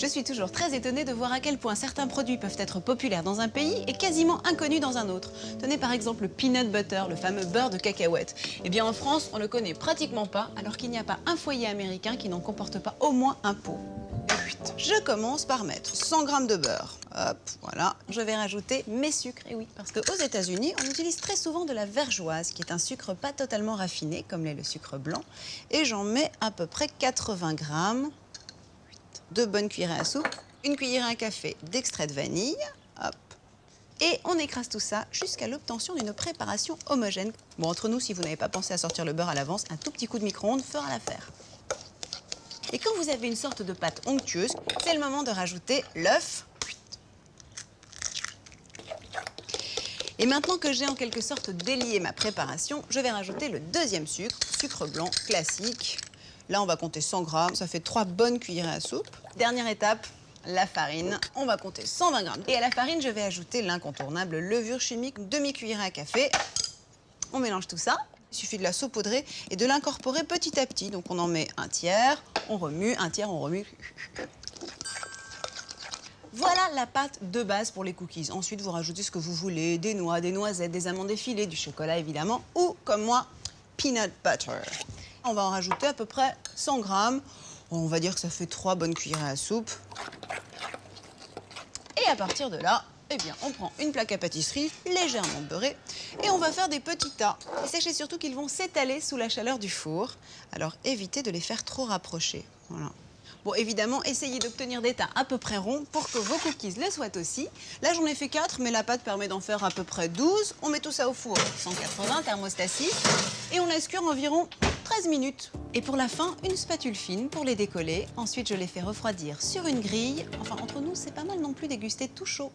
Je suis toujours très étonnée de voir à quel point certains produits peuvent être populaires dans un pays et quasiment inconnus dans un autre. Tenez par exemple le peanut butter, le fameux beurre de cacahuète. Eh bien en France, on ne le connaît pratiquement pas, alors qu'il n'y a pas un foyer américain qui n'en comporte pas au moins un pot. Je commence par mettre 100 g de beurre. Hop, voilà. Je vais rajouter mes sucres. Et oui, parce qu'aux États-Unis, on utilise très souvent de la vergeoise, qui est un sucre pas totalement raffiné, comme l'est le sucre blanc. Et j'en mets à peu près 80 g. 2 bonnes cuillerées à soupe, une cuillère à café d'extrait de vanille. Hop. Et on écrase tout ça jusqu'à l'obtention d'une préparation homogène. Bon, entre nous, si vous n'avez pas pensé à sortir le beurre à l'avance, un tout petit coup de micro-ondes fera l'affaire. Et quand vous avez une sorte de pâte onctueuse, c'est le moment de rajouter l'œuf. Et maintenant que j'ai en quelque sorte délié ma préparation, je vais rajouter le deuxième sucre, sucre blanc classique. Là, on va compter 100 g, ça fait 3 bonnes cuillerées à soupe. Dernière étape, la farine. On va compter 120 g. Et à la farine, je vais ajouter l'incontournable levure chimique, demi-cuillerée à café. On mélange tout ça. Il suffit de la saupoudrer et de l'incorporer petit à petit. Donc on en met un tiers, on remue, un tiers, on remue. Voilà la pâte de base pour les cookies. Ensuite, vous rajoutez ce que vous voulez, des noix, des noisettes, des amandes effilées, du chocolat évidemment, ou comme moi, peanut butter. On va en rajouter à peu près 100 g. On va dire que ça fait 3 bonnes cuillerées à soupe. Et à partir de là, eh bien, on prend une plaque à pâtisserie légèrement beurrée et on va faire des petits tas. Et sachez surtout qu'ils vont s'étaler sous la chaleur du four. Alors évitez de les faire trop rapprocher. Voilà. Bon, évidemment, essayez d'obtenir des tas à peu près ronds pour que vos cookies le soient aussi. Là, j'en ai fait 4, mais la pâte permet d'en faire à peu près 12. On met tout ça au four, 180, thermostat 6, et on laisse cuire environ 13 minutes. Et pour la fin, une spatule fine pour les décoller. Ensuite, je les fais refroidir sur une grille. Enfin, entre nous, c'est pas mal non plus déguster tout chaud.